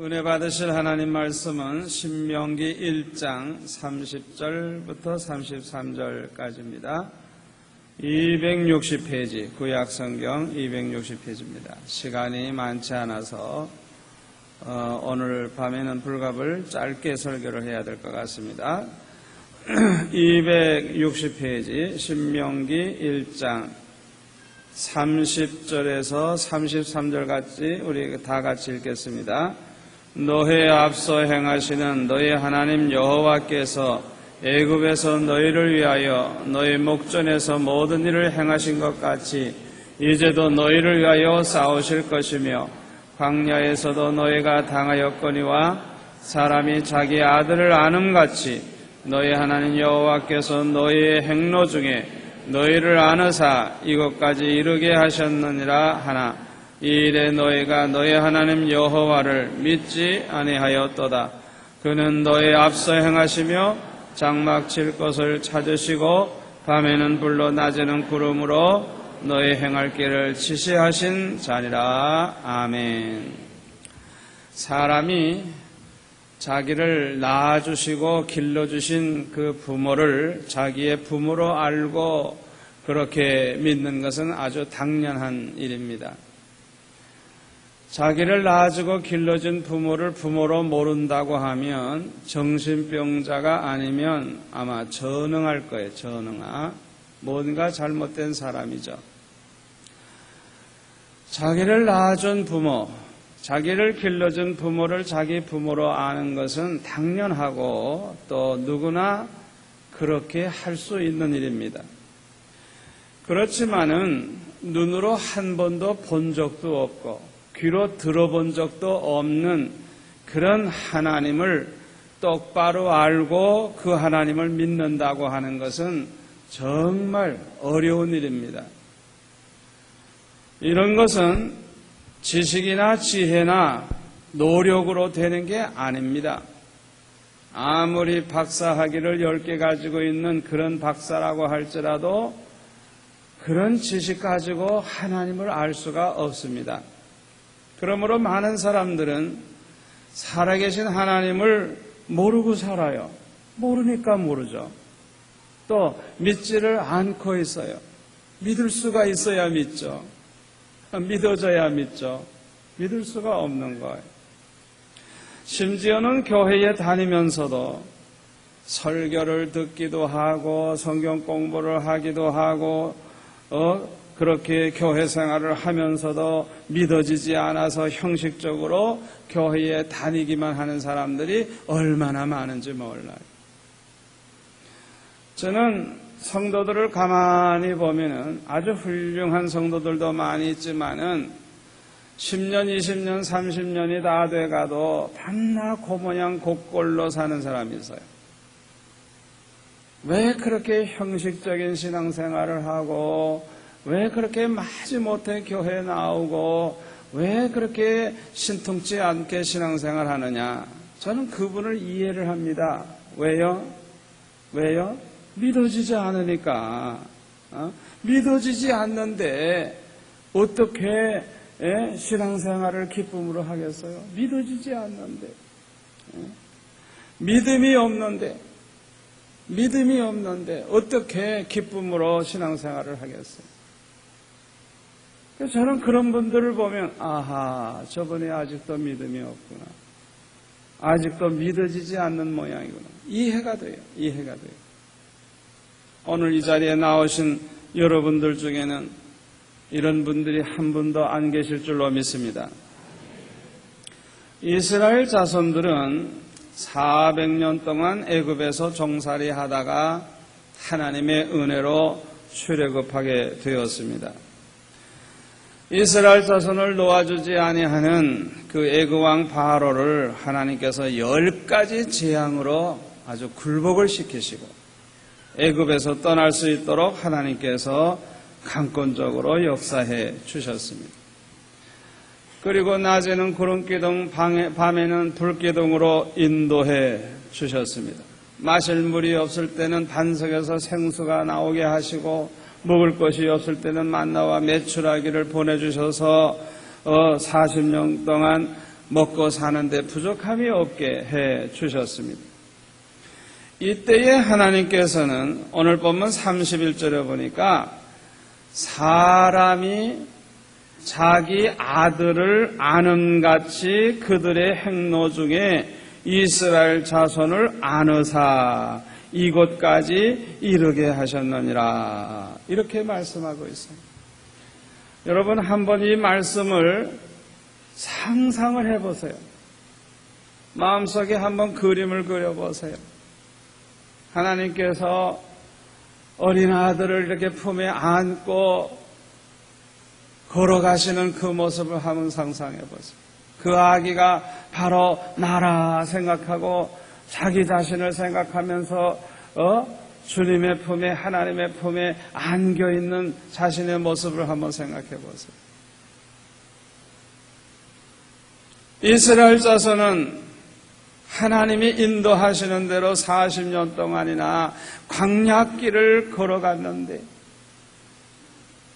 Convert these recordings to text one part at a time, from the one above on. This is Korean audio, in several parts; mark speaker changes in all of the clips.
Speaker 1: 은혜 받으실 하나님 말씀은 신명기 1장 30절부터 33절까지입니다. 260페이지, 구약성경 260페이지입니다. 시간이 많지 않아서 오늘 밤에는 불갑을 짧게 설교를 해야 될 것 같습니다. 260페이지 신명기 1장 30절에서 33절까지 우리 다 같이 읽겠습니다. 너희에 앞서 행하시는 너희 하나님 여호와께서 애굽에서 너희를 위하여 너희 목전에서 모든 일을 행하신 것 같이 이제도 너희를 위하여 싸우실 것이며 광야에서도 너희가 당하였거니와 사람이 자기 아들을 아는같이 너희 하나님 여호와께서 너희의 행로 중에 너희를 아느사 이것까지 이르게 하셨느니라 하나 이 일에 너희가 너희 하나님 여호와를 믿지 아니하였도다. 그는 너희 앞서 행하시며 장막 칠 것을 찾으시고 밤에는 불로 낮에는 구름으로 너희 행할 길을 지시하신 자니라. 아멘. 사람이 자기를 낳아주시고 길러주신 그 부모를 자기의 부모로 알고 그렇게 믿는 것은 아주 당연한 일입니다. 자기를 낳아주고 길러준 부모를 부모로 모른다고 하면 정신병자가 아니면 아마 전응할 거예요. 전응아. 뭔가 잘못된 사람이죠. 자기를 낳아준 부모, 자기를 길러준 부모를 자기 부모로 아는 것은 당연하고 또 누구나 그렇게 할 수 있는 일입니다. 그렇지만은 눈으로 한 번도 본 적도 없고 귀로 들어본 적도 없는 그런 하나님을 똑바로 알고 그 하나님을 믿는다고 하는 것은 정말 어려운 일입니다. 이런 것은 지식이나 지혜나 노력으로 되는 게 아닙니다. 아무리 박사 학위를 10개 가지고 있는 그런 박사라고 할지라도 그런 지식 가지고 하나님을 알 수가 없습니다. 그러므로 많은 사람들은 살아계신 하나님을 모르고 살아요. 모르니까 모르죠. 또 믿지를 않고 있어요. 믿을 수가 있어야 믿죠. 믿어져야 믿죠. 믿을 수가 없는 거예요. 심지어는 교회에 다니면서도 설교를 듣기도 하고 성경 공부를 하기도 하고 그렇게 교회 생활을 하면서도 믿어지지 않아서 형식적으로 교회에 다니기만 하는 사람들이 얼마나 많은지 몰라요. 저는 성도들을 가만히 보면은 아주 훌륭한 성도들도 많이 있지만은 10년, 20년, 30년이 다 돼가도 밤낮 고모양 곡골로 사는 사람이 있어요. 왜 그렇게 형식적인 신앙생활을 하고 왜 그렇게 마지못해 교회에 나오고 왜 그렇게 신통치 않게 신앙생활 하느냐? 저는 그분을 이해를 합니다. 왜요? 왜요? 믿어지지 않으니까. 믿어지지 않는데 어떻게 신앙생활을 기쁨으로 하겠어요? 믿어지지 않는데. 믿음이 없는데 어떻게 기쁨으로 신앙생활을 하겠어요? 그래서 저는 그런 분들을 보면 아하, 저분이 아직도 믿음이 없구나. 아직도 믿어지지 않는 모양이구나. 이해가 돼요. 오늘 이 자리에 나오신 여러분들 중에는 이런 분들이 한 분도 안 계실 줄로 믿습니다. 이스라엘 자손들은 400년 동안 애굽에서 종살이 하다가 하나님의 은혜로 출애굽하게 되었습니다. 이스라엘 자손을 놓아주지 아니하는 그 애굽 왕 바로를 하나님께서 10가지 재앙으로 아주 굴복을 시키시고 애굽에서 떠날 수 있도록 하나님께서 강권적으로 역사해 주셨습니다. 그리고 낮에는 구름기둥, 밤에는 불기둥으로 인도해 주셨습니다. 마실 물이 없을 때는 반석에서 생수가 나오게 하시고 먹을 것이 없을 때는 만나와 메추라기를 보내주셔서 40년 동안 먹고 사는데 부족함이 없게 해 주셨습니다. 이때에 하나님께서는 오늘 본문 31절에 보니까 사람이 자기 아들을 아는 같이 그들의 행로 중에 이스라엘 자손을 안으사 이곳까지 이르게 하셨느니라. 이렇게 말씀하고 있습니다. 여러분 한번 이 말씀을 상상을 해보세요. 마음속에 한번 그림을 그려보세요. 하나님께서 어린 아들을 이렇게 품에 안고 걸어가시는 그 모습을 한번 상상해보세요. 그 아기가 바로 나라 생각하고 자기 자신을 생각하면서 주님의 품에 하나님의 품에 안겨있는 자신의 모습을 한번 생각해보세요. 이스라엘 자손은 하나님이 인도하시는 대로 40년 동안이나 광야길을 걸어갔는데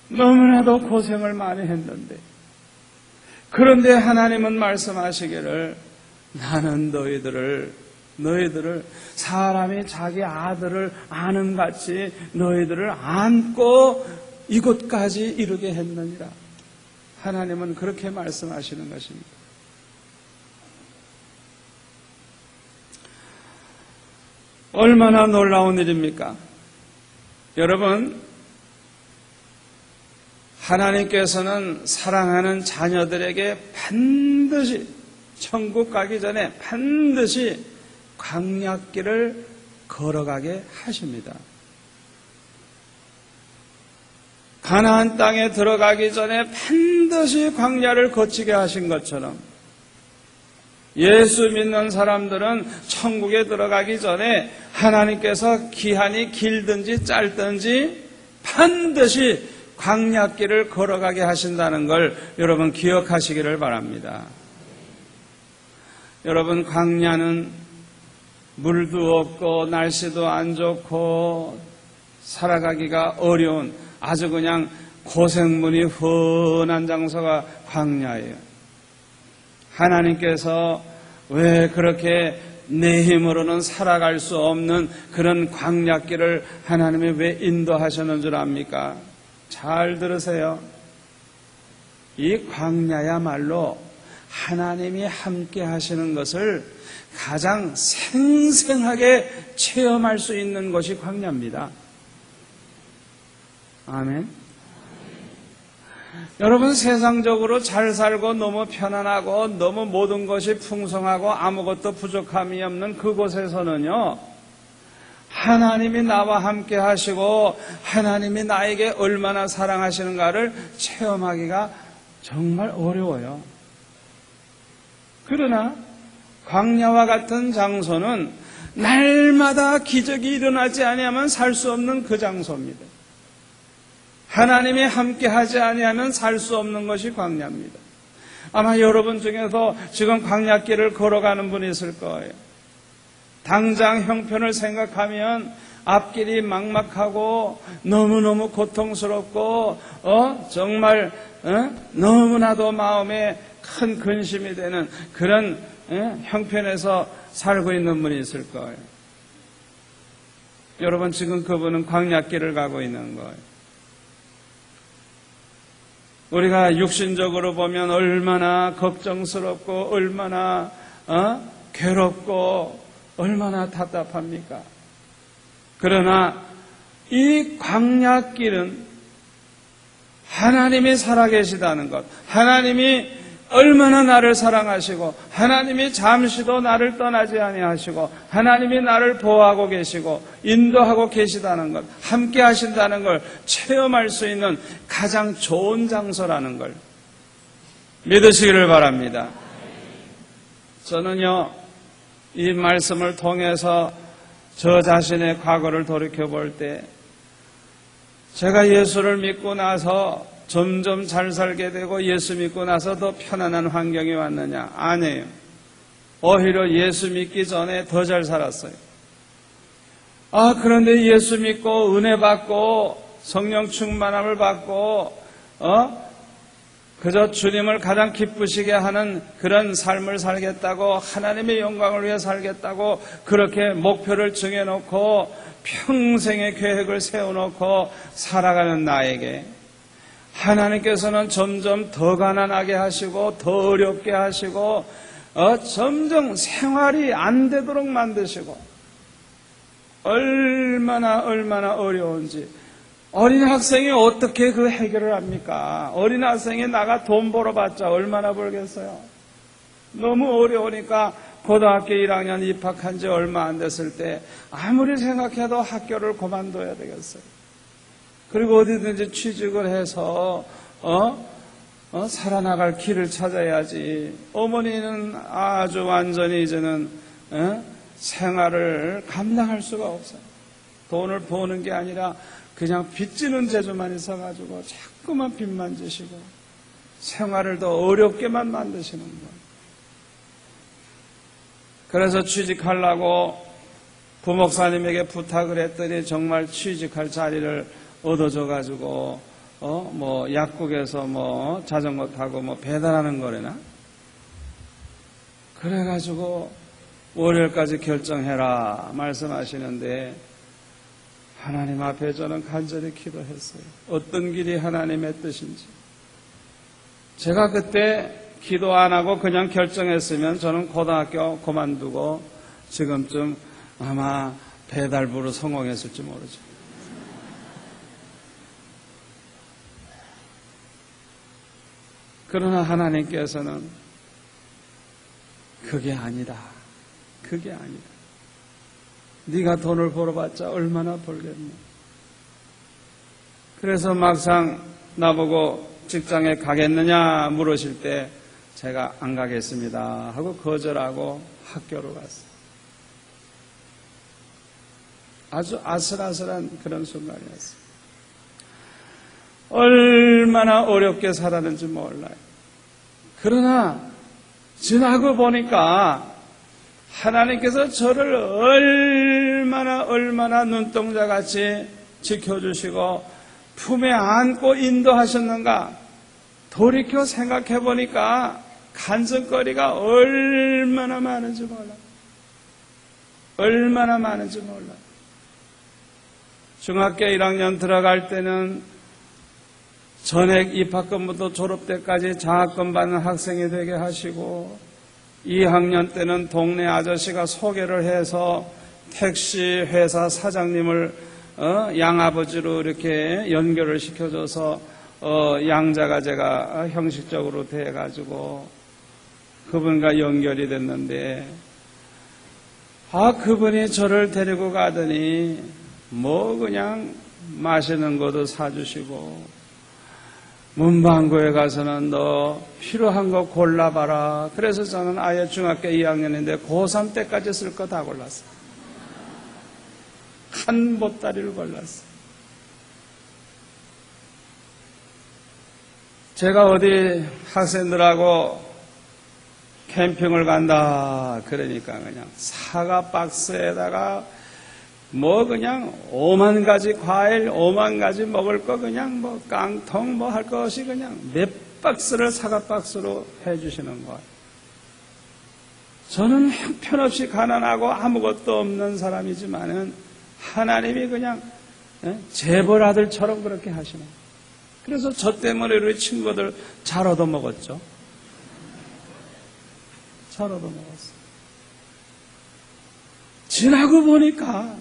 Speaker 1: 너무나도 고생을 많이 했는데 그런데 하나님은 말씀하시기를 나는 너희들을 사람이 자기 아들을 아는 같이 너희들을 안고 이곳까지 이르게 했느니라. 하나님은 그렇게 말씀하시는 것입니다. 얼마나 놀라운 일입니까? 여러분, 하나님께서는 사랑하는 자녀들에게 반드시 천국 가기 전에 반드시 광야길을 걸어가게 하십니다. 가나안 땅에 들어가기 전에 반드시 광야를 거치게 하신 것처럼 예수 믿는 사람들은 천국에 들어가기 전에 하나님께서 기한이 길든지 짧든지 반드시 광야길을 걸어가게 하신다는 걸 여러분 기억하시기를 바랍니다. 여러분 광야는 물도 없고 날씨도 안 좋고 살아가기가 어려운 아주 그냥 고생문이 훤한 장소가 광야예요. 하나님께서 왜 그렇게 내 힘으로는 살아갈 수 없는 그런 광야길을 하나님이 왜 인도하셨는 줄 압니까? 잘 들으세요. 이 광야야말로 하나님이 함께 하시는 것을 가장 생생하게 체험할 수 있는 것이 광야입니다. 아멘. 여러분 세상적으로 잘 살고 너무 편안하고 너무 모든 것이 풍성하고 아무것도 부족함이 없는 그곳에서는요, 하나님이 나와 함께 하시고 하나님이 나에게 얼마나 사랑하시는가를 체험하기가 정말 어려워요. 그러나 광야와 같은 장소는 날마다 기적이 일어나지 아니하면 살 수 없는 그 장소입니다. 하나님이 함께 하지 아니하면 살 수 없는 것이 광야입니다. 아마 여러분 중에서 지금 광야길을 걸어가는 분이 있을 거예요. 당장 형편을 생각하면 앞길이 막막하고 너무너무 고통스럽고 정말 너무나도 마음에 큰 근심이 되는 그런 형편에서 살고 있는 분이 있을 거예요. 여러분 지금 그분은 광야길을 가고 있는 거예요. 우리가 육신적으로 보면 얼마나 걱정스럽고 얼마나 괴롭고 얼마나 답답합니까? 그러나 이 광야길은 하나님이 살아계시다는 것, 하나님이 얼마나 나를 사랑하시고 하나님이 잠시도 나를 떠나지 아니하시고 하나님이 나를 보호하고 계시고 인도하고 계시다는 것, 함께 하신다는 걸 체험할 수 있는 가장 좋은 장소라는 걸 믿으시기를 바랍니다. 저는요, 이 말씀을 통해서 저 자신의 과거를 돌이켜볼 때 제가 예수를 믿고 나서 점점 잘 살게 되고 예수 믿고 나서 더 편안한 환경이 왔느냐? 아니에요. 오히려 예수 믿기 전에 더 잘 살았어요. 그런데 예수 믿고 은혜 받고 성령 충만함을 받고 그저 주님을 가장 기쁘시게 하는 그런 삶을 살겠다고, 하나님의 영광을 위해 살겠다고 그렇게 목표를 정해놓고 평생의 계획을 세워놓고 살아가는 나에게 하나님께서는 점점 더 가난하게 하시고 더 어렵게 하시고 점점 생활이 안 되도록 만드시고, 얼마나 어려운지. 어린 학생이 어떻게 그 해결을 합니까? 어린 학생이 나가 돈 벌어봤자 얼마나 벌겠어요? 너무 어려우니까 고등학교 1학년 입학한 지 얼마 안 됐을 때 아무리 생각해도 학교를 그만둬야 되겠어요. 그리고 어디든지 취직을 해서 살아나갈 길을 찾아야지. 어머니는 아주 완전히 이제는 생활을 감당할 수가 없어요. 돈을 버는 게 아니라 그냥 빚지는 재주만 있어가지고 자꾸만 빚만 지시고 생활을 더 어렵게만 만드시는 거예요. 그래서 취직하려고 부목사님에게 부탁을 했더니 정말 취직할 자리를 얻어줘가지고 약국에서 자전거 타고 배달하는 거래나? 그래가지고 월요일까지 결정해라 말씀하시는데, 하나님 앞에 저는 간절히 기도했어요. 어떤 길이 하나님의 뜻인지. 제가 그때 기도 안 하고 그냥 결정했으면 저는 고등학교 그만두고 지금쯤 아마 배달부로 성공했을지 모르죠. 그러나 하나님께서는 그게 아니다. 그게 아니다. 네가 돈을 벌어봤자 얼마나 벌겠노. 그래서 막상 나보고 직장에 가겠느냐 물으실 때 제가 안 가겠습니다 하고 거절하고 학교로 갔어요. 아주 아슬아슬한 그런 순간이었어요. 얼마나 어렵게 살았는지 몰라요. 그러나 지나고 보니까 하나님께서 저를 얼마나 눈동자같이 지켜주시고 품에 안고 인도하셨는가. 돌이켜 생각해 보니까 간증거리가 얼마나 많은지 몰라요. 얼마나 많은지 몰라요. 중학교 1학년 들어갈 때는 전액 입학금부터 졸업 때까지 장학금 받는 학생이 되게 하시고, 2학년 때는 동네 아저씨가 소개를 해서 택시 회사 사장님을 양아버지로 이렇게 연결을 시켜줘서 양자가 제가 형식적으로 돼가지고 그분과 연결이 됐는데, 그분이 저를 데리고 가더니 그냥 마시는 것도 사주시고, 문방구에 가서는 너 필요한 거 골라봐라. 그래서 저는 아예 중학교 2학년인데 고3 때까지 쓸 거 다 골랐어요. 한 보따리를 골랐어요. 제가 어디 학생들하고 캠핑을 간다 그러니까 그냥 사과 박스에다가 그냥 5만 가지 과일, 5만 가지 먹을 거 그냥 깡통 할 것이 그냥 몇 박스를 사과 박스로 해주시는 거예요. 저는 형편없이 가난하고 아무것도 없는 사람이지만은 하나님이 그냥 재벌 아들처럼 그렇게 하시는 거예요. 그래서 저 때문에 우리 친구들 잘 얻어먹었죠. 잘 얻어먹었어요. 지나고 보니까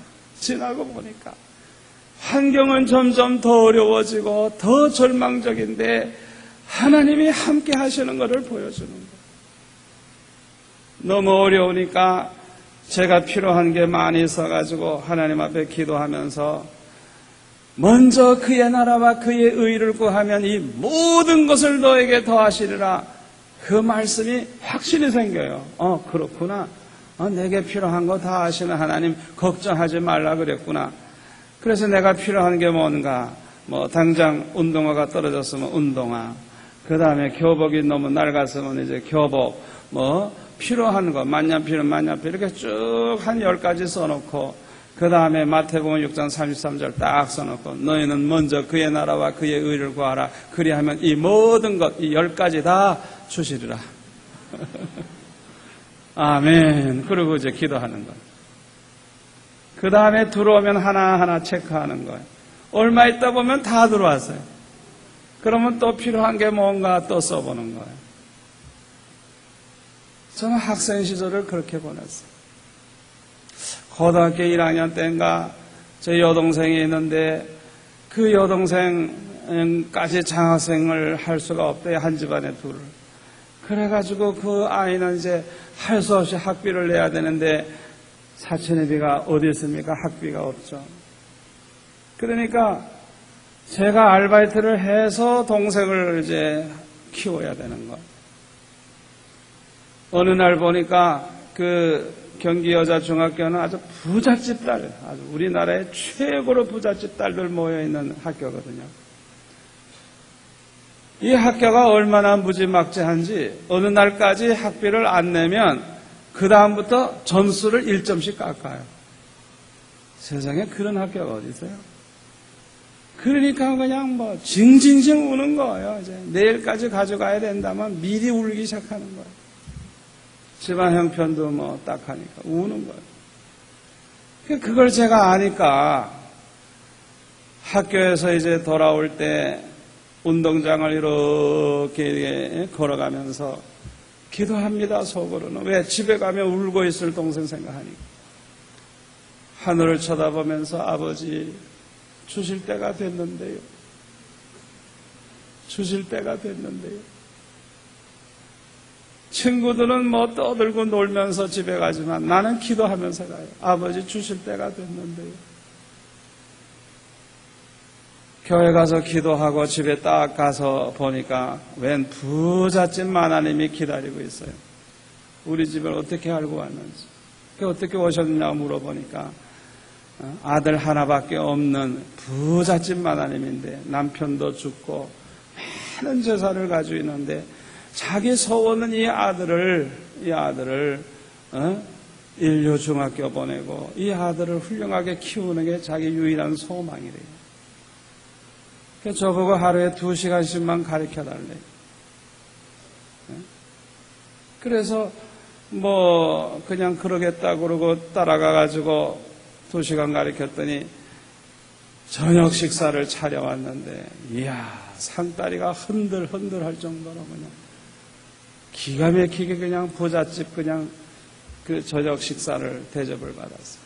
Speaker 1: 환경은 점점 더 어려워지고 더 절망적인데 하나님이 함께 하시는 것을 보여주는 거예요. 너무 어려우니까 제가 필요한 게 많이 있어가지고 하나님 앞에 기도하면서 먼저 그의 나라와 그의 의를 구하면 이 모든 것을 너에게 더하시리라. 그 말씀이 확신이 생겨요. 그렇구나. 내게 필요한 거 다 아시는 하나님, 걱정하지 말라 그랬구나. 그래서 내가 필요한 게 뭔가, 당장 운동화가 떨어졌으면 운동화, 그 다음에 교복이 너무 낡았으면 이제 교복, 필요한 거, 만년필은 만년필, 이렇게 쭉 한 10가지 써놓고, 그 다음에 마태복음 6장 33절 딱 써놓고 너희는 먼저 그의 나라와 그의 의를 구하라. 그리하면 이 모든 것, 이 10가지 다 주시리라. 아멘. 그리고 이제 기도하는 거예요. 그 다음에 들어오면 하나하나 체크하는 거예요. 얼마 있다 보면 다 들어왔어요. 그러면 또 필요한 게 뭔가 또 써보는 거예요. 저는 학생 시절을 그렇게 보냈어요. 고등학교 1학년 때인가 제 여동생이 있는데 그 여동생까지 장학생을 할 수가 없대요. 한 집안에 둘을. 그래가지고 그 아이는 이제 할 수 없이 학비를 내야 되는데 사촌애비가 어디 있습니까? 학비가 없죠. 그러니까 제가 아르바이트를 해서 동생을 이제 키워야 되는 거. 어느 날 보니까 그 경기 여자중학교는 아주 부잣집 딸, 아주 우리나라의 최고로 부잣집 딸들 모여있는 학교거든요. 이 학교가 얼마나 무지막지한지 어느 날까지 학비를 안 내면 그 다음부터 점수를 1점씩 깎아요. 세상에 그런 학교가 어디 있어요? 그러니까 그냥 뭐 징징징 우는 거예요. 이제 내일까지 가져가야 된다면 미리 울기 시작하는 거예요. 집안 형편도 뭐 딱 하니까 우는 거예요. 그걸 제가 아니까 학교에서 이제 돌아올 때 운동장을 이렇게 걸어가면서 기도합니다, 속으로는. 왜? 집에 가면 울고 있을 동생 생각하니까. 하늘을 쳐다보면서 아버지, 주실 때가 됐는데요. 주실 때가 됐는데요. 친구들은 뭐 떠들고 놀면서 집에 가지만 나는 기도하면서 가요. 아버지, 주실 때가 됐는데요. 교회 가서 기도하고 집에 딱 가서 보니까 웬 부잣집 하나님이 기다리고 있어요. 우리 집을 어떻게 알고 왔는지, 어떻게 오셨느냐고 물어보니까 아들 하나밖에 없는 부잣집 하나님인데 남편도 죽고 많은 재산을 가지고 있는데 자기 소원은 이 아들을 인류중학교 보내고 이 아들을 훌륭하게 키우는 게 자기 유일한 소망이래요. 저보고 하루에 2시간씩만 가르쳐달래요. 그래서 뭐 그냥 그러겠다 그러고 따라가가지고 2시간 가르쳤더니 저녁 식사를 차려왔는데 이야, 상다리가 흔들흔들 할 정도로 그냥 기가 막히게 그냥 부잣집 그냥 그 저녁 식사를 대접을 받았어요.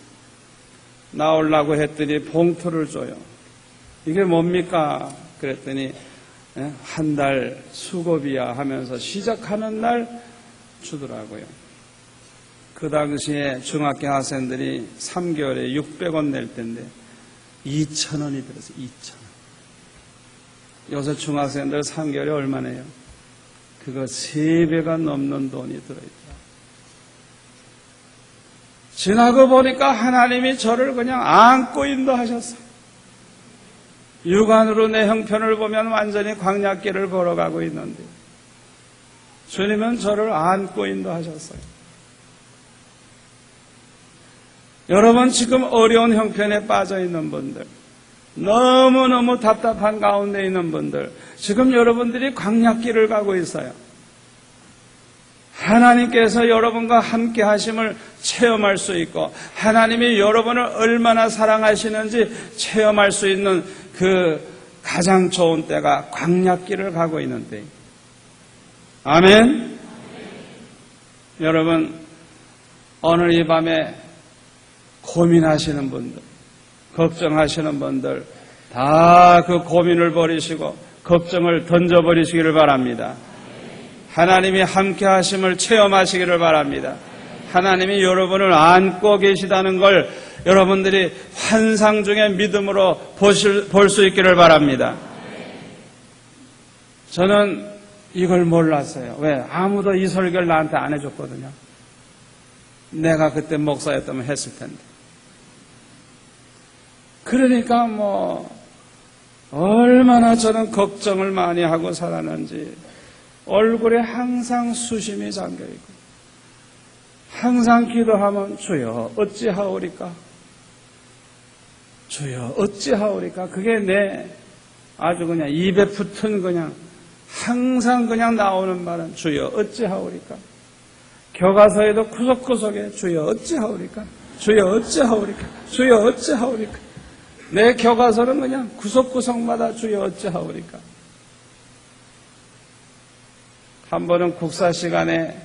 Speaker 1: 나오려고 했더니 봉투를 줘요. 이게 뭡니까? 그랬더니 한 달 수고비야 하면서 시작하는 날 주더라고요. 그 당시에 중학교 학생들이 3개월에 600원 낼 때인데 2,000원이 들었어요. 2,000원. 요새 중학생들 3개월에 얼마 내요? 그거 3배가 넘는 돈이 들어있다. 지나고 보니까 하나님이 저를 그냥 안고 인도하셨어요. 육안으로 내 형편을 보면 완전히 광야길을 걸어가고 있는데 주님은 저를 안고 인도하셨어요. 여러분, 지금 어려운 형편에 빠져 있는 분들, 너무너무 답답한 가운데 있는 분들, 지금 여러분들이 광야길을 가고 있어요. 하나님께서 여러분과 함께 하심을 체험할 수 있고 하나님이 여러분을 얼마나 사랑하시는지 체험할 수 있는 그 가장 좋은 때가 광야길을 가고 있는 때입니다. 아멘. 여러분, 오늘 이 밤에 고민하시는 분들, 걱정하시는 분들 다 그 고민을 버리시고 걱정을 던져버리시기를 바랍니다. 하나님이 함께 하심을 체험하시기를 바랍니다. 하나님이 여러분을 안고 계시다는 걸 여러분들이 환상 중에 믿음으로 볼 수 있기를 바랍니다. 저는 이걸 몰랐어요. 왜? 아무도 이 설교를 나한테 안 해줬거든요. 내가 그때 목사였다면 했을 텐데. 그러니까 얼마나 저는 걱정을 많이 하고 살았는지 얼굴에 항상 수심이 잠겨있고 항상 기도하면 주여 어찌하오리까? 주여 어찌하오리까? 그게 내 아주 그냥 입에 붙은 그냥 항상 그냥 나오는 말은 주여 어찌하오리까? 교과서에도 구석구석에 주여 어찌하오리까? 주여 어찌하오리까? 주여 어찌하오리까? 내 교과서는 그냥 구석구석마다 주여 어찌하오리까? 한 번은 국사 시간에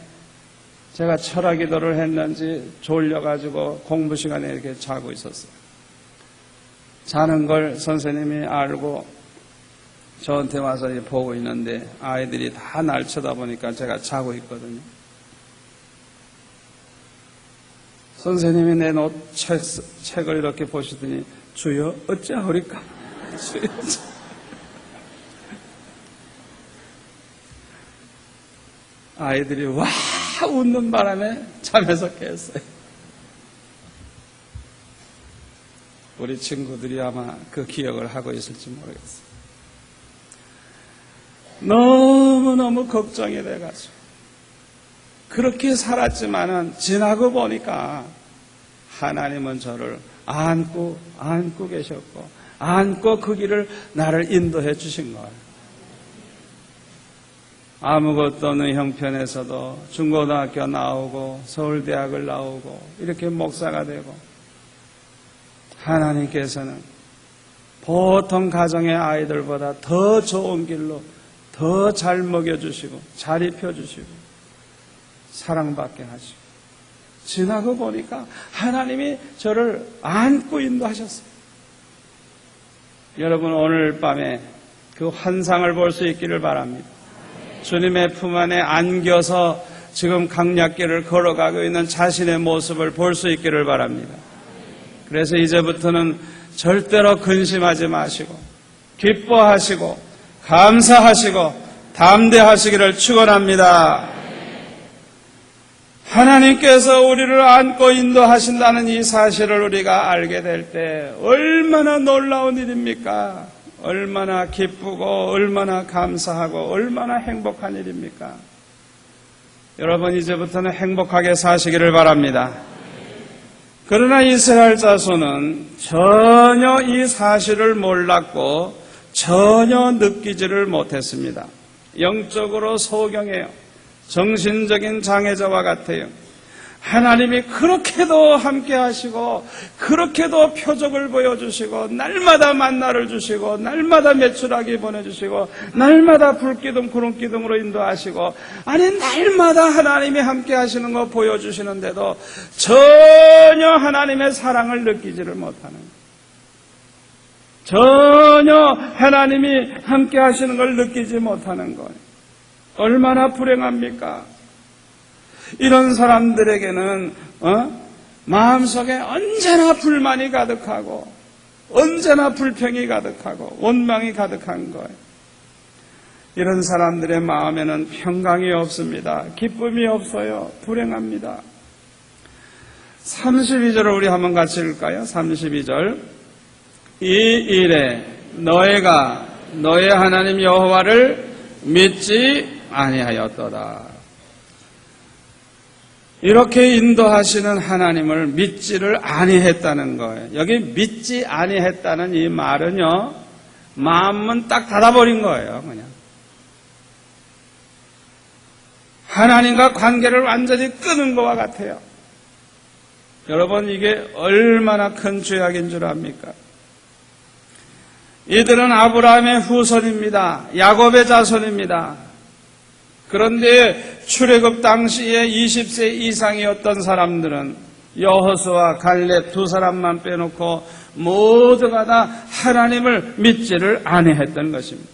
Speaker 1: 제가 철학 기도를 했는지 졸려가지고 공부 시간에 이렇게 자고 있었어요. 자는 걸 선생님이 알고 저한테 와서 보고 있는데 아이들이 다 날 쳐다보니까 제가 자고 있거든요. 선생님이 내놓은 책을 이렇게 보시더니 주여 어찌하오리까? 주여 아이들이 와 웃는 바람에 잠에서 깼어요. 우리 친구들이 아마 그 기억을 하고 있을지 모르겠어요. 너무너무 걱정이 돼가지고 그렇게 살았지만은 지나고 보니까 하나님은 저를 안고 계셨고 안고 그 길을 나를 인도해 주신 거예요. 아무것도 없는 형편에서도 중고등학교 나오고 서울대학을 나오고 이렇게 목사가 되고 하나님께서는 보통 가정의 아이들보다 더 좋은 길로 더 잘 먹여주시고 잘 입혀주시고 사랑받게 하시고 지나고 보니까 하나님이 저를 안고 인도하셨어요. 여러분 오늘 밤에 그 환상을 볼 수 있기를 바랍니다. 주님의 품 안에 안겨서 지금 강약길을 걸어가고 있는 자신의 모습을 볼 수 있기를 바랍니다. 그래서 이제부터는 절대로 근심하지 마시고 기뻐하시고 감사하시고 담대하시기를 축원합니다. 하나님께서 우리를 안고 인도하신다는 이 사실을 우리가 알게 될 때 얼마나 놀라운 일입니까? 얼마나 기쁘고 얼마나 감사하고 얼마나 행복한 일입니까? 여러분 이제부터는 행복하게 사시기를 바랍니다. 그러나 이스라엘 자손은 전혀 이 사실을 몰랐고 전혀 느끼지를 못했습니다. 영적으로 소경해요. 정신적인 장애자와 같아요. 하나님이 그렇게도 함께 하시고 그렇게도 표적을 보여주시고 날마다 만나를 주시고 날마다 메추라기 보내주시고 날마다 불기둥 구름기둥으로 인도하시고 아니 날마다 하나님이 함께 하시는 거 보여주시는데도 전혀 하나님의 사랑을 느끼지를 못하는 거예요. 전혀 하나님이 함께 하시는 걸 느끼지 못하는 거예요. 얼마나 불행합니까? 이런 사람들에게는 마음속에 언제나 불만이 가득하고 언제나 불평이 가득하고 원망이 가득한 거예요. 이런 사람들의 마음에는 평강이 없습니다. 기쁨이 없어요. 불행합니다. 32절을 우리 한번 같이 읽을까요? 32절 이 일에 너희가 너희 하나님 여호와를 믿지 아니하였도다. 이렇게 인도하시는 하나님을 믿지를 아니했다는 거예요. 여기 믿지 아니했다는 이 말은요, 마음은 딱 닫아버린 거예요, 그냥. 하나님과 관계를 완전히 끊은 것과 같아요. 여러분, 이게 얼마나 큰 죄악인 줄 압니까? 이들은 아브라함의 후손입니다. 야곱의 자손입니다. 그런데 출애굽 당시에 20세 이상이었던 사람들은 여호수아, 갈렙 두 사람만 빼놓고 모두가 다 하나님을 믿지를 아니했던 것입니다.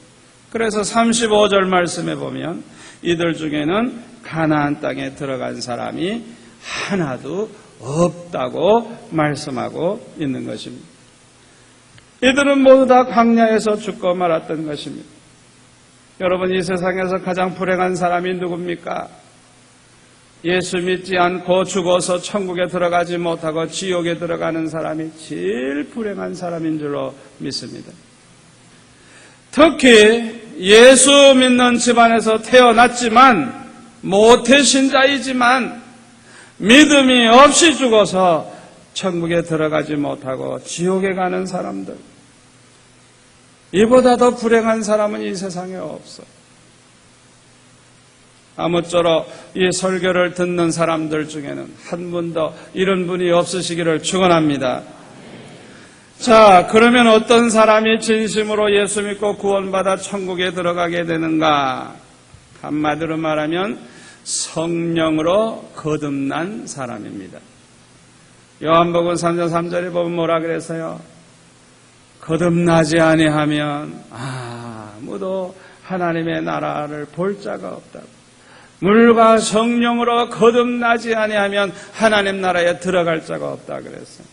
Speaker 1: 그래서 35절 말씀에 보면 이들 중에는 가나안 땅에 들어간 사람이 하나도 없다고 말씀하고 있는 것입니다. 이들은 모두 다 광야에서 죽고 말았던 것입니다. 여러분, 이 세상에서 가장 불행한 사람이 누굽니까? 예수 믿지 않고 죽어서 천국에 들어가지 못하고 지옥에 들어가는 사람이 제일 불행한 사람인 줄로 믿습니다. 특히 예수 믿는 집안에서 태어났지만 모태신자이지만 믿음이 없이 죽어서 천국에 들어가지 못하고 지옥에 가는 사람들, 이보다 더 불행한 사람은 이 세상에 없어. 아무쪼록 이 설교를 듣는 사람들 중에는 한 분도 이런 분이 없으시기를 축원합니다. 자, 그러면 어떤 사람이 진심으로 예수 믿고 구원받아 천국에 들어가게 되는가? 한마디로 말하면 성령으로 거듭난 사람입니다. 요한복음 3장 3절에 보면 뭐라 그랬어요? 거듭나지 아니하면 아무도 하나님의 나라를 볼 자가 없다고. 물과 성령으로 거듭나지 아니하면 하나님 나라에 들어갈 자가 없다 그랬어요.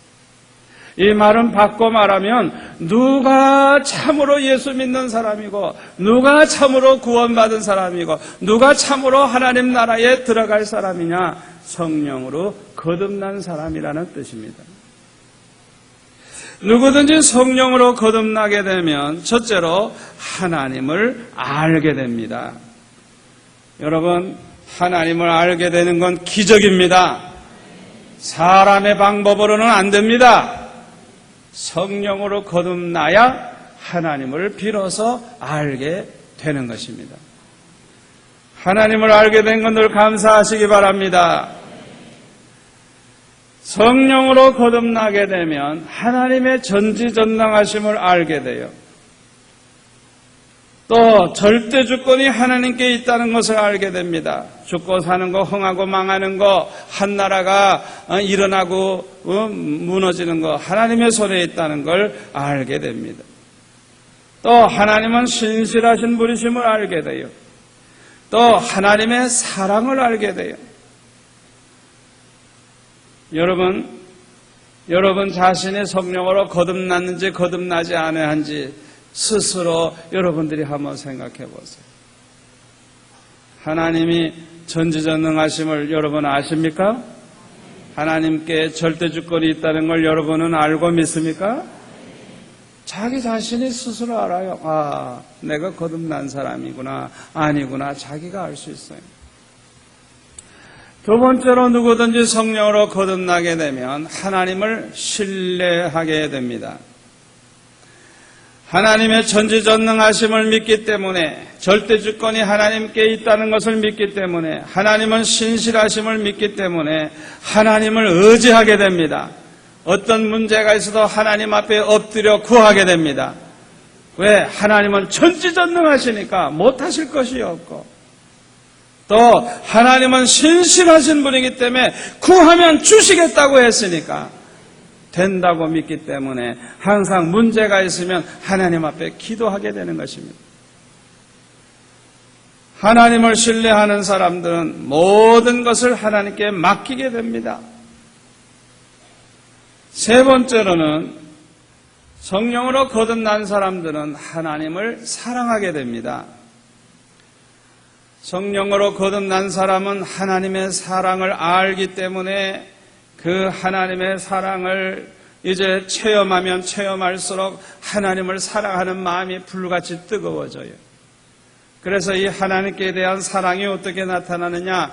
Speaker 1: 이 말은 바꿔 말하면 누가 참으로 예수 믿는 사람이고 누가 참으로 구원받은 사람이고 누가 참으로 하나님 나라에 들어갈 사람이냐? 성령으로 거듭난 사람이라는 뜻입니다. 누구든지 성령으로 거듭나게 되면 첫째로 하나님을 알게 됩니다. 여러분, 하나님을 알게 되는 건 기적입니다. 사람의 방법으로는 안 됩니다. 성령으로 거듭나야 하나님을 비로소 알게 되는 것입니다. 하나님을 알게 된 건 늘 감사하시기 바랍니다. 성령으로 거듭나게 되면 하나님의 전지전능하심을 알게 돼요. 또 절대 주권이 하나님께 있다는 것을 알게 됩니다. 죽고 사는 거, 흥하고 망하는 거, 한 나라가 일어나고 무너지는 거 하나님의 손에 있다는 걸 알게 됩니다. 또 하나님은 신실하신 분이심을 알게 돼요. 또 하나님의 사랑을 알게 돼요. 여러분 자신의 성령으로 거듭났는지 거듭나지 않았는지 스스로 여러분들이 한번 생각해 보세요. 하나님이 전지전능하심을 여러분 아십니까? 하나님께 절대주권이 있다는 걸 여러분은 알고 믿습니까? 자기 자신이 스스로 알아요. 내가 거듭난 사람이구나, 아니구나, 자기가 알 수 있어요. 두 번째로 누구든지 성령으로 거듭나게 되면 하나님을 신뢰하게 됩니다. 하나님의 전지전능하심을 믿기 때문에, 절대주권이 하나님께 있다는 것을 믿기 때문에, 하나님은 신실하심을 믿기 때문에 하나님을 의지하게 됩니다. 어떤 문제가 있어도 하나님 앞에 엎드려 구하게 됩니다. 왜? 하나님은 전지전능하시니까 못하실 것이 없고, 또 하나님은 신실하신 분이기 때문에 구하면 주시겠다고 했으니까 된다고 믿기 때문에 항상 문제가 있으면 하나님 앞에 기도하게 되는 것입니다. 하나님을 신뢰하는 사람들은 모든 것을 하나님께 맡기게 됩니다. 세 번째로는 성령으로 거듭난 사람들은 하나님을 사랑하게 됩니다. 성령으로 거듭난 사람은 하나님의 사랑을 알기 때문에 그 하나님의 사랑을 이제 체험하면 체험할수록 하나님을 사랑하는 마음이 불같이 뜨거워져요. 그래서 이 하나님께 대한 사랑이 어떻게 나타나느냐?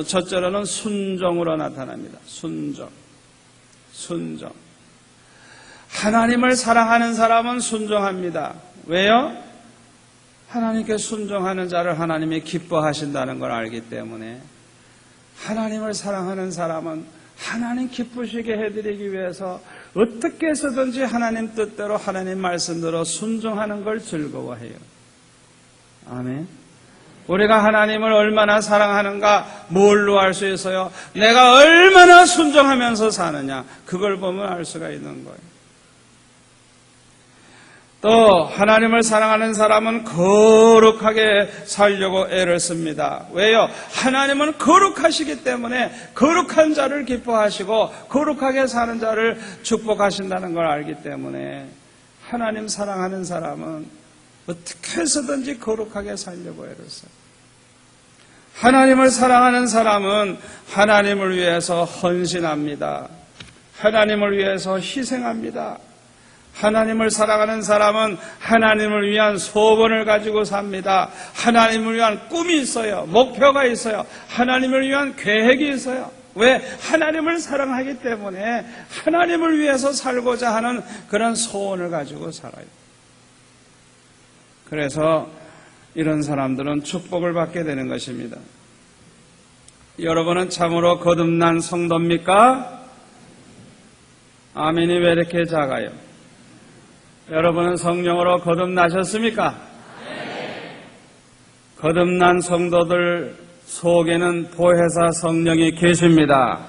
Speaker 1: 첫째로는 순종으로 나타납니다. 순종. 하나님을 사랑하는 사람은 순종합니다. 왜요? 하나님께 순종하는 자를 하나님이 기뻐하신다는 걸 알기 때문에 하나님을 사랑하는 사람은 하나님 기쁘시게 해드리기 위해서 어떻게 해서든지 하나님 뜻대로 하나님 말씀대로 순종하는 걸 즐거워해요. 아멘. 우리가 하나님을 얼마나 사랑하는가 뭘로 알 수 있어요? 내가 얼마나 순종하면서 사느냐, 그걸 보면 알 수가 있는 거예요. 또 하나님을 사랑하는 사람은 거룩하게 살려고 애를 씁니다. 왜요? 하나님은 거룩하시기 때문에 거룩한 자를 기뻐하시고 거룩하게 사는 자를 축복하신다는 걸 알기 때문에 하나님 사랑하는 사람은 어떻게 해서든지 거룩하게 살려고 애를 써요. 하나님을 사랑하는 사람은 하나님을 위해서 헌신합니다. 하나님을 위해서 희생합니다. 하나님을 사랑하는 사람은 하나님을 위한 소원을 가지고 삽니다. 하나님을 위한 꿈이 있어요. 목표가 있어요. 하나님을 위한 계획이 있어요. 왜? 하나님을 사랑하기 때문에 하나님을 위해서 살고자 하는 그런 소원을 가지고 살아요. 그래서 이런 사람들은 축복을 받게 되는 것입니다. 여러분은 참으로 거듭난 성도입니까? 아멘이 왜 이렇게 작아요? 여러분은 성령으로 거듭나셨습니까? 거듭난 성도들 속에는 보혜사 성령이 계십니다.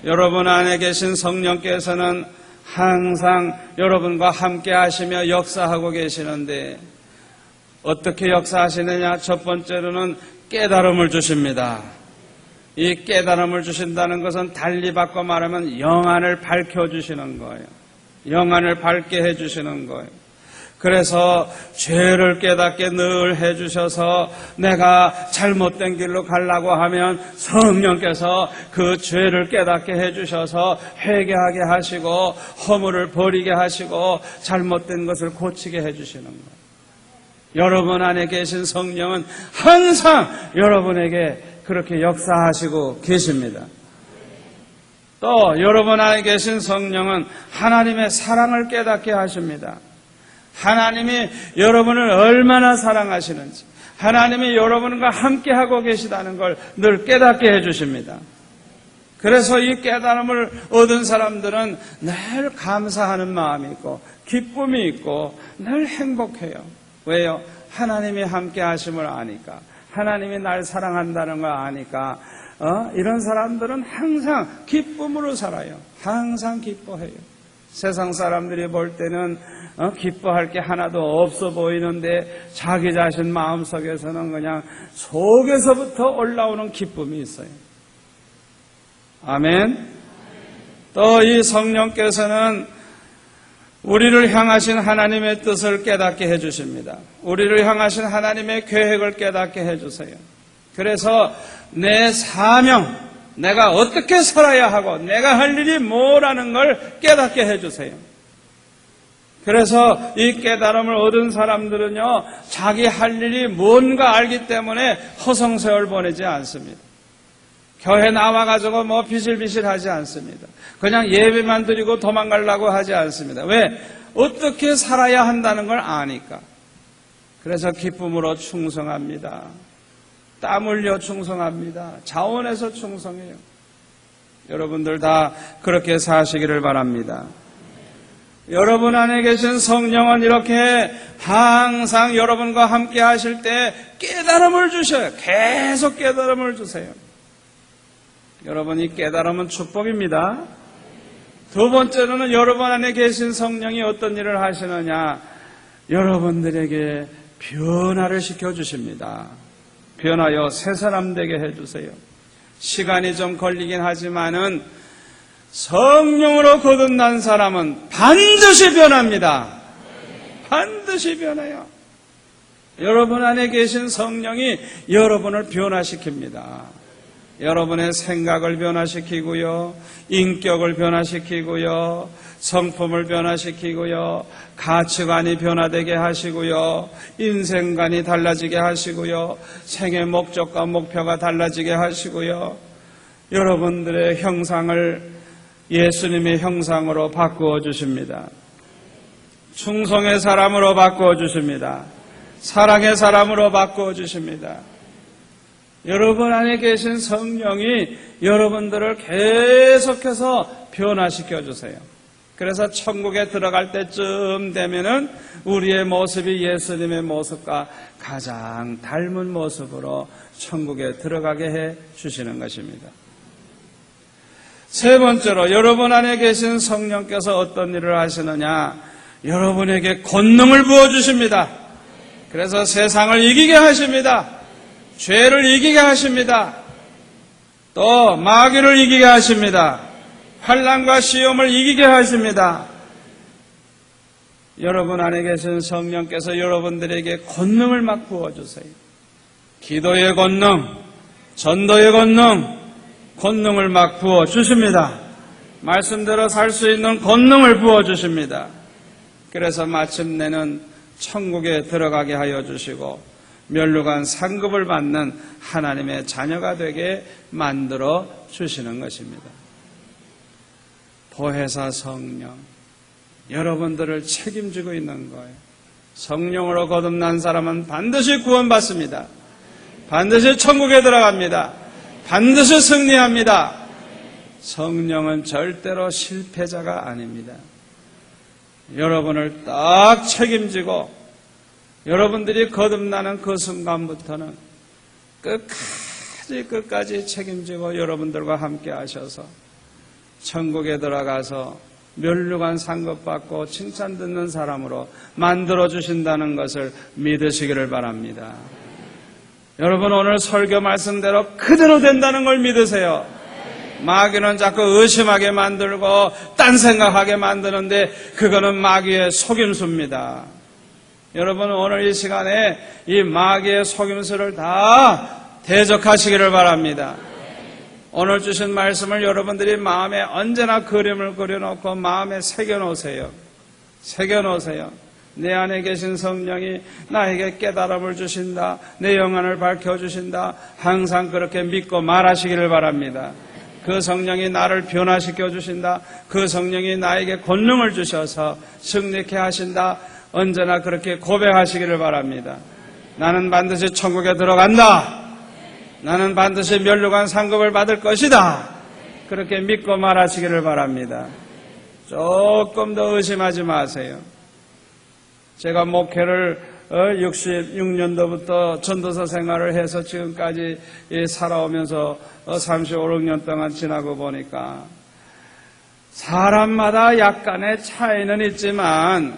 Speaker 1: 여러분 안에 계신 성령께서는 항상 여러분과 함께 하시며 역사하고 계시는데 어떻게 역사하시느냐? 첫 번째로는 깨달음을 주십니다. 이 깨달음을 주신다는 것은 달리 바꿔 말하면 영안을 밝혀주시는 거예요. 영안을 밝게 해주시는 거예요. 그래서 죄를 깨닫게 늘 해주셔서 내가 잘못된 길로 가려고 하면 성령께서 그 죄를 깨닫게 해주셔서 회개하게 하시고 허물을 버리게 하시고 잘못된 것을 고치게 해주시는 거예요. 여러분 안에 계신 성령은 항상 여러분에게 그렇게 역사하시고 계십니다. 또 여러분 안에 계신 성령은 하나님의 사랑을 깨닫게 하십니다. 하나님이 여러분을 얼마나 사랑하시는지, 하나님이 여러분과 함께하고 계시다는 걸 늘 깨닫게 해주십니다. 그래서 이 깨달음을 얻은 사람들은 늘 감사하는 마음이 있고 기쁨이 있고 늘 행복해요. 왜요? 하나님이 함께하심을 아니까, 하나님이 날 사랑한다는 걸 아니까 이런 사람들은 항상 기쁨으로 살아요. 항상 기뻐해요. 세상 사람들이 볼 때는 기뻐할 게 하나도 없어 보이는데 자기 자신 마음속에서는 그냥 속에서부터 올라오는 기쁨이 있어요. 아멘. 또 이 성령께서는 우리를 향하신 하나님의 뜻을 깨닫게 해주십니다. 우리를 향하신 하나님의 계획을 깨닫게 해주세요. 그래서 내 사명, 내가 어떻게 살아야 하고 내가 할 일이 뭐라는 걸 깨닫게 해주세요. 그래서 이 깨달음을 얻은 사람들은요, 자기 할 일이 뭔가 알기 때문에 허송세월 보내지 않습니다. 교회 나와가지고 뭐 비실비실하지 않습니다. 그냥 예배만 드리고 도망가려고 하지 않습니다. 왜? 어떻게 살아야 한다는 걸 아니까. 그래서 기쁨으로 충성합니다. 땀 흘려 충성합니다. 자원해서 충성해요. 여러분들 다 그렇게 사시기를 바랍니다. 여러분 안에 계신 성령은 이렇게 항상 여러분과 함께 하실 때 깨달음을 주셔요. 계속 깨달음을 주세요. 여러분, 이 깨달음은 축복입니다. 두 번째로는 여러분 안에 계신 성령이 어떤 일을 하시느냐? 여러분들에게 변화를 시켜주십니다. 변하여 새 사람 되게 해주세요. 시간이 좀 걸리긴 하지만은 성령으로 거듭난 사람은 반드시 변합니다. 반드시 변해요. 여러분 안에 계신 성령이 여러분을 변화시킵니다. 여러분의 생각을 변화시키고요, 인격을 변화시키고요, 성품을 변화시키고요, 가치관이 변화되게 하시고요, 인생관이 달라지게 하시고요, 생의 목적과 목표가 달라지게 하시고요, 여러분들의 형상을 예수님의 형상으로 바꾸어 주십니다. 충성의 사람으로 바꾸어 주십니다. 사랑의 사람으로 바꾸어 주십니다. 여러분 안에 계신 성령이 여러분들을 계속해서 변화시켜 주세요. 그래서 천국에 들어갈 때쯤 되면은 우리의 모습이 예수님의 모습과 가장 닮은 모습으로 천국에 들어가게 해 주시는 것입니다. 세 번째로 여러분 안에 계신 성령께서 어떤 일을 하시느냐? 여러분에게 권능을 부어주십니다. 그래서 세상을 이기게 하십니다. 죄를 이기게 하십니다. 또 마귀를 이기게 하십니다. 환난과 시험을 이기게 하십니다. 여러분 안에 계신 성령께서 여러분들에게 권능을 막 부어주세요. 기도의 권능, 전도의 권능을 막 부어주십니다. 말씀대로 살 수 있는 권능을 부어주십니다. 그래서 마침내는 천국에 들어가게 하여 주시고 멸류관 상급을 받는 하나님의 자녀가 되게 만들어 주시는 것입니다. 보혜사 성령, 여러분들을 책임지고 있는 거예요. 성령으로 거듭난 사람은 반드시 구원받습니다. 반드시 천국에 들어갑니다. 반드시 승리합니다. 성령은 절대로 실패자가 아닙니다. 여러분을 딱 책임지고 여러분들이 거듭나는 그 순간부터는 끝까지 책임지고 여러분들과 함께 하셔서 천국에 들어가서 멸류관 상급받고 칭찬 듣는 사람으로 만들어주신다는 것을 믿으시기를 바랍니다. 여러분, 오늘 설교 말씀대로 그대로 된다는 걸 믿으세요. 마귀는 자꾸 의심하게 만들고 딴 생각하게 만드는데 그거는 마귀의 속임수입니다. 여러분, 오늘 이 시간에 이 마귀의 속임수를 다 대적하시기를 바랍니다. 오늘 주신 말씀을 여러분들이 마음에 언제나 그림을 그려놓고 마음에 새겨놓으세요. 새겨놓으세요. 내 안에 계신 성령이 나에게 깨달음을 주신다. 내 영안을 밝혀주신다. 항상 그렇게 믿고 말하시기를 바랍니다. 그 성령이 나를 변화시켜 주신다. 그 성령이 나에게 권능을 주셔서 승리케 하신다. 언제나 그렇게 고백하시기를 바랍니다. 나는 반드시 천국에 들어간다. 나는 반드시 멸류관 상급을 받을 것이다. 그렇게 믿고 말하시기를 바랍니다. 조금 더 의심하지 마세요. 제가 목회를 66년도부터 전도사 생활을 해서 지금까지 살아오면서 35, 6년 동안 지나고 보니까 사람마다 약간의 차이는 있지만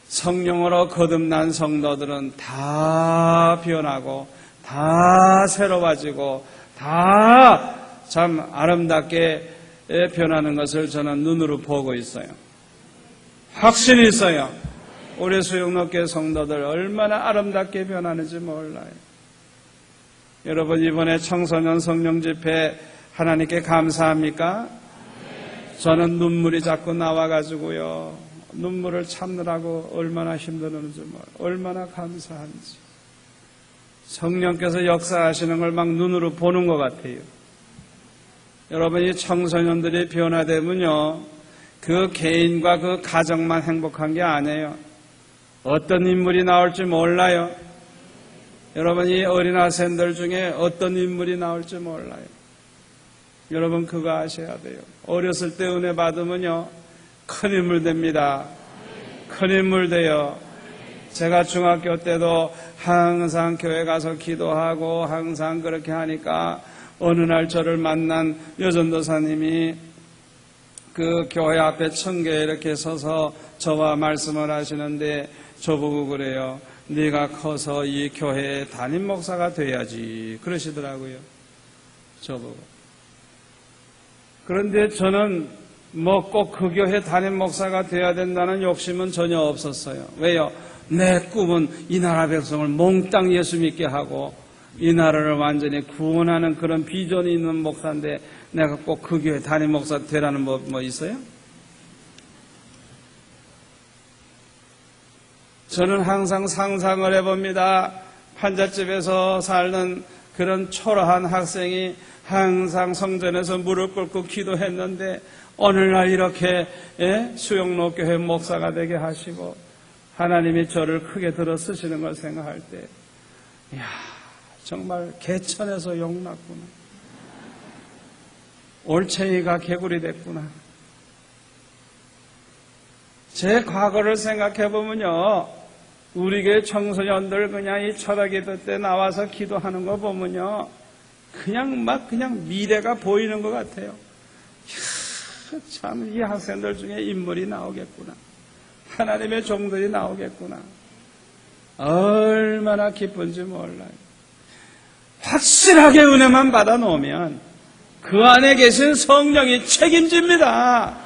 Speaker 1: 성령으로 거듭난 성도들은 다 변하고 다 새로워지고 다 참 아름답게 변하는 것을 저는 눈으로 보고 있어요. 확신이 있어요. 우리 수영록교 성도들 얼마나 아름답게 변하는지 몰라요. 여러분, 이번에 청소년 성령 집회 하나님께 감사합니까? 저는 눈물이 자꾸 나와가지고요. 눈물을 참느라고 얼마나 힘들었는지 몰라요. 얼마나 감사한지. 성령께서 역사하시는 걸 막 눈으로 보는 것 같아요. 여러분, 이 청소년들이 변화되면요, 그 개인과 그 가정만 행복한 게 아니에요. 어떤 인물이 나올지 몰라요. 여러분, 이 어린아이들 중에 어떤 인물이 나올지 몰라요. 여러분, 그거 아셔야 돼요. 어렸을 때 은혜 받으면요, 큰 인물 됩니다. 큰 인물 돼요. 제가 중학교 때도 항상 교회 가서 기도하고 항상 그렇게 하니까 어느 날 저를 만난 여전도사님이 그 교회 앞에 청계에 이렇게 서서 저와 말씀을 하시는데 저보고 그래요. 네가 커서 이 교회의 담임 목사가 돼야지 그러시더라고요. 저보고. 그런데 저는 뭐 꼭 그 교회 담임 목사가 돼야 된다는 욕심은 전혀 없었어요. 왜요? 내 꿈은 이 나라 백성을 몽땅 예수 믿게 하고 이 나라를 완전히 구원하는 그런 비전이 있는 목사인데 내가 꼭 그 교회 담임 목사 되라는 뭐 있어요? 저는 항상 상상을 해봅니다. 판잣집에서 살는 그런 초라한 학생이 항상 성전에서 무릎 꿇고 기도했는데 오늘날 이렇게 수영록교회 목사가 되게 하시고 하나님이 저를 크게 들어 쓰시는 걸 생각할 때 이야, 정말 개천에서 용났구나. 올챙이가 개구리 됐구나. 제 과거를 생각해보면요, 우리 교회 청소년들 그냥 이 철학기도 때 나와서 기도하는 거 보면요, 그냥 미래가 보이는 것 같아요. 이야, 참 이 학생들 중에 인물이 나오겠구나. 하나님의 종들이 나오겠구나. 얼마나 기쁜지 몰라요. 확실하게 은혜만 받아놓으면 그 안에 계신 성령이 책임집니다.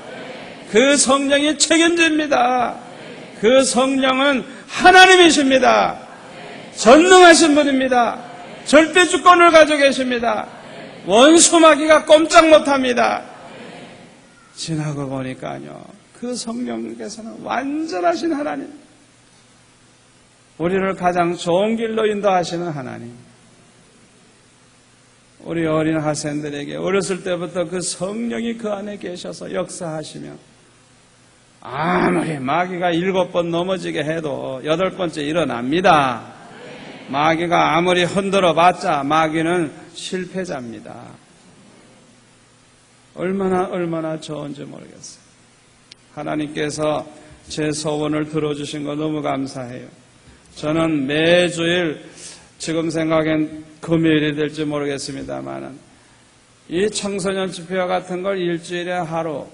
Speaker 1: 그 성령이 책임집니다. 그 성령은 하나님이십니다. 전능하신 분입니다. 절대 주권을 가지고 계십니다. 원수 마귀가 꼼짝 못합니다. 지나고 보니까요, 그 성령께서는 완전하신 하나님, 우리를 가장 좋은 길로 인도하시는 하나님. 우리 어린 학생들에게 어렸을 때부터 그 성령이 그 안에 계셔서 역사하시며 아무리 마귀가 7번 넘어지게 해도 8번째 일어납니다. 마귀가 아무리 흔들어 봤자 마귀는 실패자입니다. 얼마나 좋은지 모르겠어요. 하나님께서 제 소원을 들어주신 거 너무 감사해요. 저는 매주일, 지금 생각엔 금요일이 될지 모르겠습니다만은 이 청소년 집회와 같은 걸 일주일에 하루,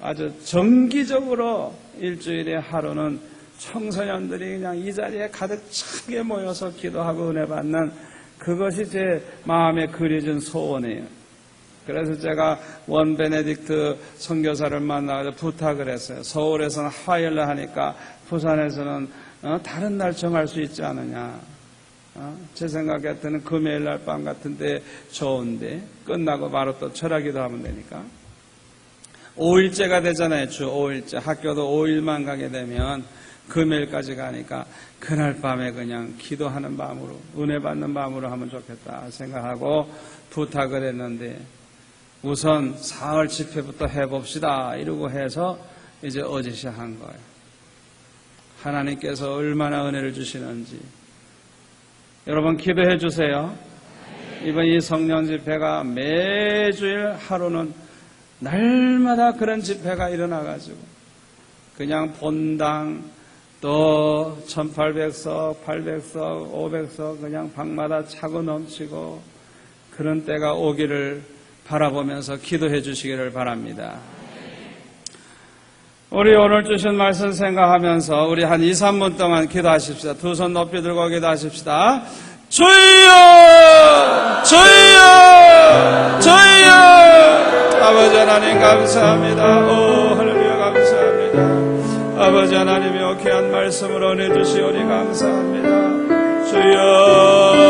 Speaker 1: 아주 정기적으로 일주일에 하루는 청소년들이 그냥 이 자리에 가득 차게 모여서 기도하고 은혜 받는, 그것이 제 마음에 그려진 소원이에요. 그래서 제가 원 베네딕트 선교사를 만나서 부탁을 했어요. 서울에서는 화요일날 하니까 부산에서는 다른 날 정할 수 있지 않느냐. 제 생각에 때는 금요일날 밤 같은데 좋은데 끝나고 바로 또 철학기도 하면 되니까. 5일째가 되잖아요. 주 5일째. 학교도 5일만 가게 되면 금요일까지 가니까 그날 밤에 그냥 기도하는 마음으로, 은혜 받는 마음으로 하면 좋겠다 생각하고 부탁을 했는데, 우선 4월 집회부터 해봅시다 이러고 해서 이제 어제 시작한 거예요. 하나님께서 얼마나 은혜를 주시는지 여러분 기도해 주세요. 이번 이 성령 집회가 매주일 하루는 날마다 그런 집회가 일어나가지고 그냥 본당 또 1800석, 800석, 500석 그냥 방마다 차고 넘치고 그런 때가 오기를 바라보면서 기도해 주시기를 바랍니다. 우리 오늘 주신 말씀 생각하면서 우리 한 2, 3분 동안 기도하십시다. 두 손 높이 들고 기도하십시다. 주여! 주여! 주여! 아버지 하나님 감사합니다. 오 할렐루야 감사합니다. 아버지 하나님의 귀한 말씀을 은혜 주시오니 감사합니다. 주여,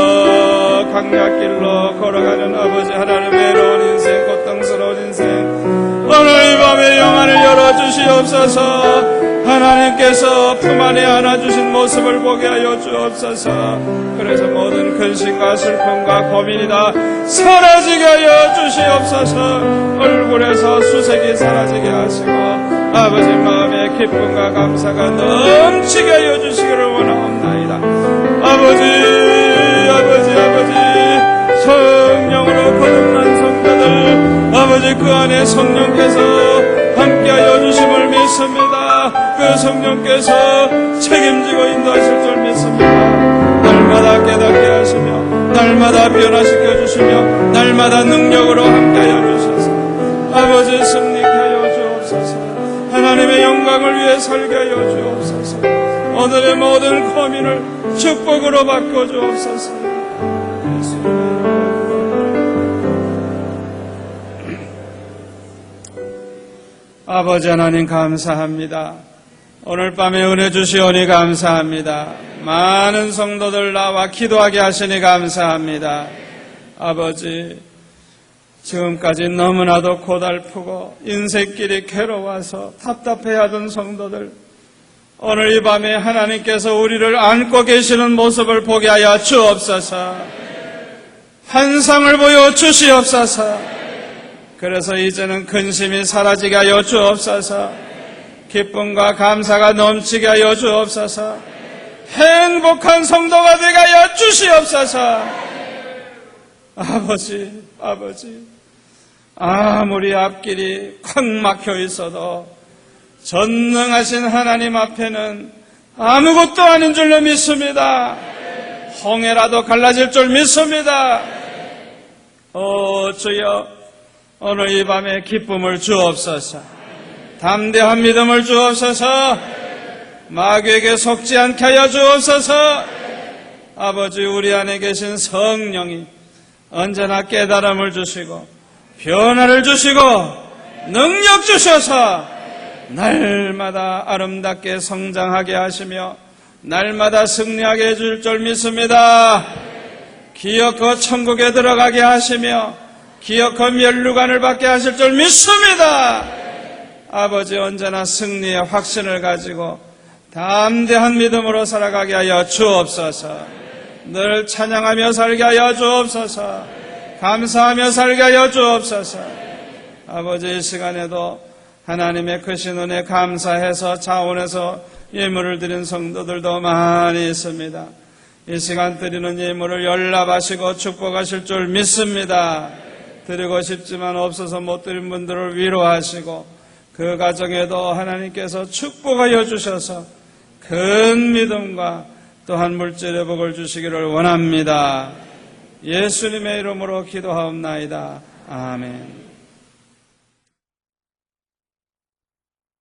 Speaker 1: 강약길로 걸어가는 아버지 하나님, 외로운 인생, 고통스러운 인생, 오늘 이 밤에 영안을 열어주시옵소서. 하나님께서 품 안에 안아주신 모습을 보게 하여 주옵소서. 그래서 모든 근심과 슬픔과 고민이 다 사라지게 하여 주시옵소서. 얼굴에서 수색이 사라지게 하시고 아버지 마음에 기쁨과 감사가 넘치게 하여 주시기를 원하옵나이다. 아버지 성령으로 거듭난 성도들, 아버지 그 안에 성령께서 함께하여 주심을 믿습니다. 그 성령께서 책임지고 인도하실 줄 믿습니다. 날마다 깨닫게 하시며 날마다 변화시켜 주시며 날마다 능력으로 함께하여 주셔서 아버지 승리케 하여 주옵소서. 하나님의 영광을 위해 살게 하여 주옵소서. 오늘의 모든 고민을 축복으로 바꿔 주옵소서. 아버지 하나님 감사합니다. 오늘 밤에 은혜 주시오니 감사합니다. 많은 성도들 나와 기도하게 하시니 감사합니다. 아버지, 지금까지 너무나도 고달프고 인생길이 괴로워서 답답해하던 성도들, 오늘 이 밤에 하나님께서 우리를 안고 계시는 모습을 보게 하여 주옵소서. 환상을 보여 주시옵소서. 그래서 이제는 근심이 사라지게 하여 주옵소서. 기쁨과 감사가 넘치게 하여 주옵소서. 행복한 성도가 되게 하여 주시옵소서. 아버지, 아무리 앞길이 콱 막혀 있어도 전능하신 하나님 앞에는 아무것도 아닌 줄로 믿습니다. 홍해라도 갈라질 줄 믿습니다. 주여, 오늘 이 밤에 기쁨을 주옵소서. 담대한 믿음을 주옵소서. 마귀에게 속지 않게 하여 주옵소서. 아버지, 우리 안에 계신 성령이 언제나 깨달음을 주시고 변화를 주시고 능력 주셔서 날마다 아름답게 성장하게 하시며 날마다 승리하게 해줄 줄 믿습니다. 기어코 천국에 들어가게 하시며 기어코 면류관을 받게 하실 줄 믿습니다. 아버지, 언제나 승리의 확신을 가지고 담대한 믿음으로 살아가게 하여 주옵소서. 늘 찬양하며 살게 하여 주옵소서. 감사하며 살게 하여 주옵소서. 아버지, 이 시간에도 하나님의 크신 은혜 감사해서 차원에서 예물을 드린 성도들도 많이 있습니다. 이 시간 드리는 예물을 연락하시고 축복하실 줄 믿습니다. 드리고 싶지만 없어서 못 드린 분들을 위로하시고 그 가정에도 하나님께서 축복하여 주셔서 큰 믿음과 또한 물질의 복을 주시기를 원합니다. 예수님의 이름으로 기도하옵나이다. 아멘.